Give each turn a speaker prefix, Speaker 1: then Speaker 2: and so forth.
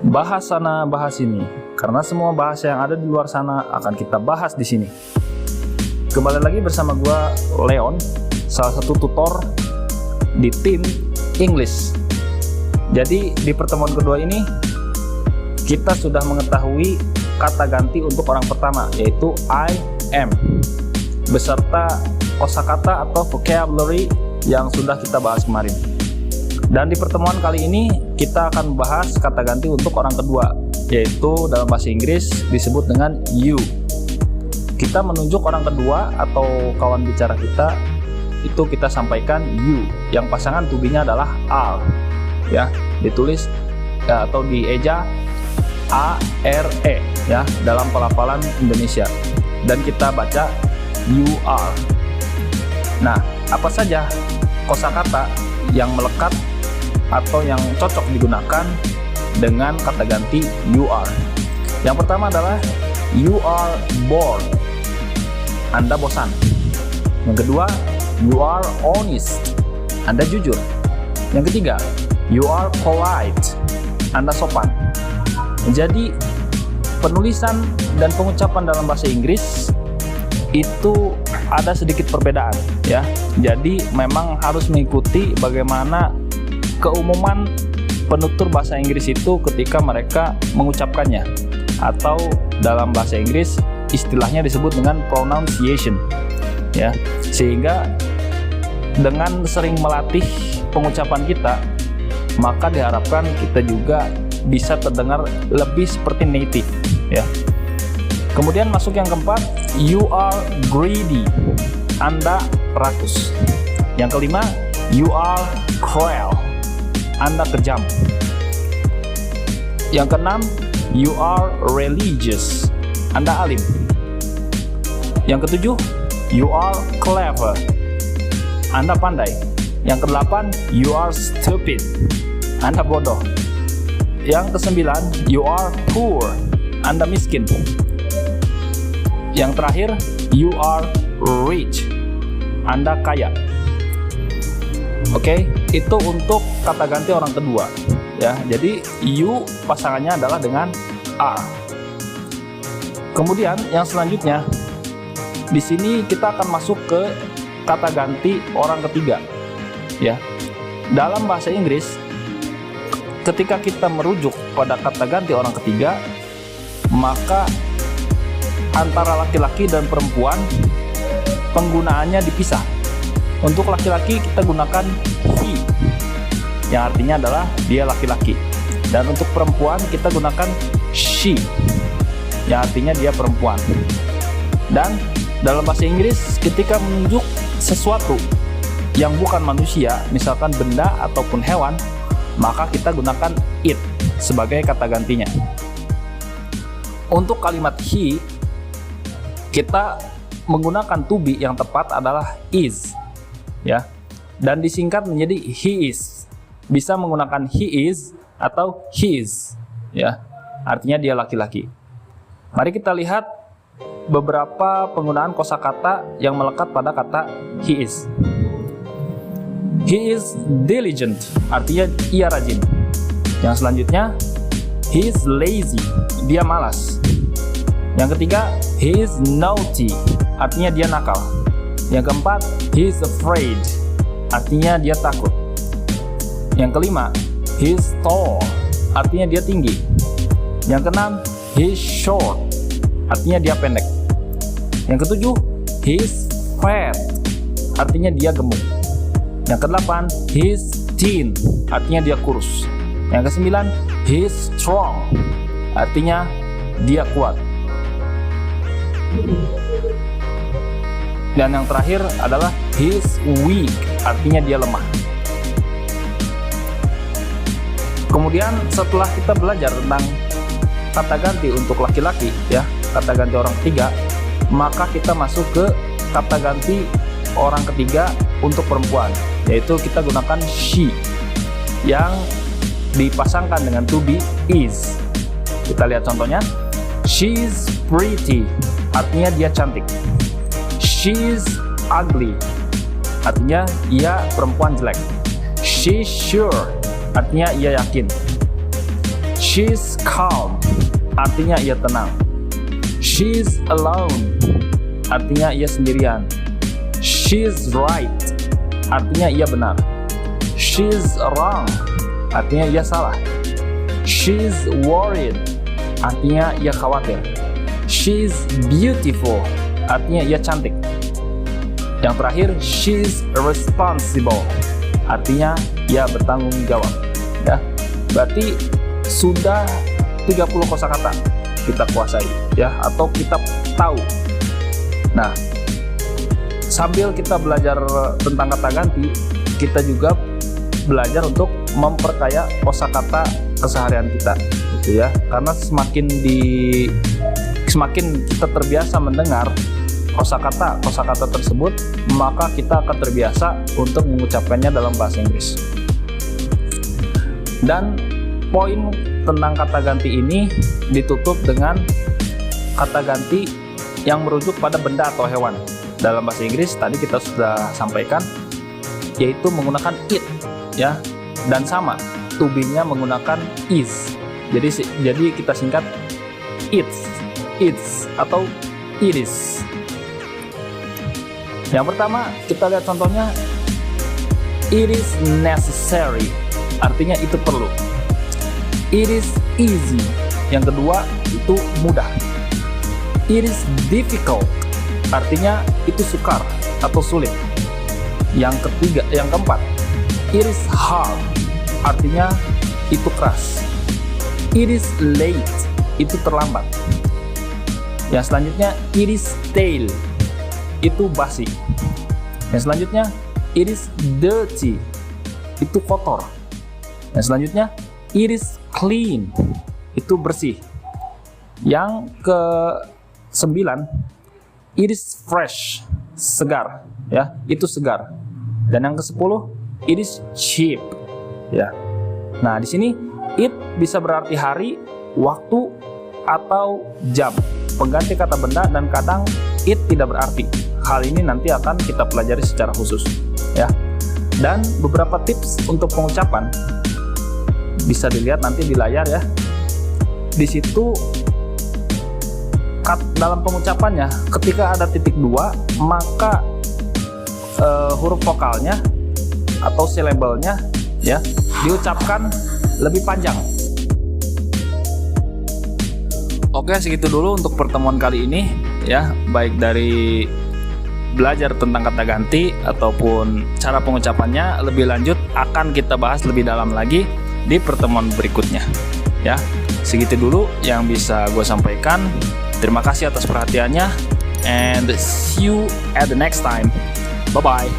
Speaker 1: bahas sana bahas sini, karena semua bahasa yang ada di luar sana akan kita bahas di sini. Kembali lagi bersama gua Leon, salah satu tutor di tim English. Jadi di pertemuan kedua ini kita sudah mengetahui kata ganti untuk orang pertama, yaitu I am, beserta kosakata atau vocabulary yang sudah kita bahas kemarin. Dan di pertemuan kali ini kita akan membahas kata ganti untuk orang kedua, yaitu dalam bahasa Inggris disebut dengan you. Kita menunjuk orang kedua atau kawan bicara kita, itu kita sampaikan you, yang pasangan to be-nya adalah are, ya, ditulis atau dieja A-R-E, ya, dalam pelafalan Indonesia, dan kita baca you are. Nah, apa saja kosakata yang melekat atau yang cocok digunakan dengan kata ganti you are? Yang pertama adalah you are bored, Anda bosan. Yang kedua, you are honest, Anda jujur. Yang ketiga, you are polite, Anda sopan. Jadi penulisan dan pengucapan dalam bahasa Inggris itu ada sedikit perbedaan, ya. Jadi memang harus mengikuti bagaimana keumuman penutur bahasa Inggris itu ketika mereka mengucapkannya, atau dalam bahasa Inggris istilahnya disebut dengan pronunciation, ya. Sehingga dengan sering melatih pengucapan kita, maka diharapkan kita juga bisa terdengar lebih seperti native, ya. Kemudian masuk yang keempat, you are greedy, Anda rakus. Yang kelima, you are cruel, Anda kejam. Yang keenam, you are religious, Anda alim. Yang ketujuh, you are clever, Anda pandai. Yang kedelapan, you are stupid, Anda bodoh. Yang kesembilan, you are poor, Anda miskin. Yang terakhir, you are rich, Anda kaya. Oke, itu untuk kata ganti orang kedua, ya. Jadi you pasangannya adalah dengan are. Kemudian yang selanjutnya, di sini kita akan masuk ke kata ganti orang ketiga, ya. Dalam bahasa Inggris, ketika kita merujuk pada kata ganti orang ketiga, maka antara laki-laki dan perempuan penggunaannya dipisah. Untuk laki-laki kita gunakan he, yang artinya adalah dia laki-laki. Dan untuk perempuan kita gunakan she, yang artinya dia perempuan. Dan dalam bahasa Inggris ketika menunjuk sesuatu yang bukan manusia, misalkan benda ataupun hewan, maka kita gunakan it sebagai kata gantinya. Untuk kalimat he, kita menggunakan to be yang tepat adalah is, ya, dan disingkat menjadi he is. Bisa menggunakan he is atau his, ya, artinya dia laki-laki. Mari kita lihat beberapa penggunaan kosakata yang melekat pada kata he is. He is diligent, artinya ia rajin. Yang selanjutnya, he is lazy, dia malas. Yang ketiga, he is naughty, artinya dia nakal. Yang keempat, he is afraid, artinya dia takut. Yang kelima, he is tall, artinya dia tinggi. Yang keenam, he is short, artinya dia pendek. Yang ketujuh, he is fat, artinya dia gemuk. Yang kedelapan, he is thin, artinya dia kurus. Yang kesembilan, he is strong, artinya dia kuat. Dan yang terakhir adalah he is weak, artinya dia lemah. Kemudian setelah kita belajar tentang kata ganti untuk laki-laki, ya, kata ganti orang ketiga, maka kita masuk ke kata ganti orang ketiga untuk perempuan, yaitu kita gunakan she yang dipasangkan dengan to be is. Kita lihat contohnya. She's pretty, artinya dia cantik. She's ugly, artinya ia perempuan jelek. She's sure, artinya ia yakin. She's calm, artinya ia tenang. She's alone, artinya ia sendirian. She's right, artinya ia benar. She's wrong, artinya ia salah. She's worried, artinya ia khawatir. She's beautiful, artinya ia cantik. Yang terakhir, she's responsible, artinya ia bertanggung jawab. Ya, berarti sudah 30 kosakata kita kuasai, ya, atau kita tahu. Nah, sambil kita belajar tentang kata ganti, kita juga belajar untuk memperkaya kosakata keseharian kita, gitu ya. Karena semakin kita terbiasa mendengar kosakata tersebut, maka kita akan terbiasa untuk mengucapkannya dalam bahasa Inggris. Dan poin tentang kata ganti ini ditutup dengan kata ganti yang merujuk pada benda atau hewan. Dalam bahasa Inggris tadi kita sudah sampaikan, yaitu menggunakan it, ya, dan sama to be-nya menggunakan is. Jadi kita singkat it's atau it is. Yang pertama kita lihat contohnya, it is necessary, artinya itu perlu. It is easy, yang kedua itu mudah. It is difficult, artinya itu sukar atau sulit. Yang keempat, it is hard, artinya itu keras. It is late, itu terlambat. Yang selanjutnya, it is stale, itu basi. Yang selanjutnya, it is dirty, itu kotor. Yang selanjutnya, it is clean, itu bersih. Yang ke-9, it is fresh, segar, ya, itu segar. Dan yang ke-10, it is cheap, ya. Nah, di sini it bisa berarti hari, waktu, atau jam, pengganti kata benda, dan kadang it tidak berarti. Hal ini nanti akan kita pelajari secara khusus, ya. Dan beberapa tips untuk pengucapan bisa dilihat nanti di layar, ya. Di situ dalam pengucapannya, ketika ada titik 2, maka huruf vokalnya atau silabelnya, ya, diucapkan lebih panjang. Oke, segitu dulu untuk pertemuan kali ini, ya, baik dari belajar tentang kata ganti ataupun cara pengucapannya. Lebih lanjut akan kita bahas lebih dalam lagi di pertemuan berikutnya, ya. Segitu dulu yang bisa gue sampaikan. Terima kasih atas perhatiannya, and see you at the next time. Bye bye.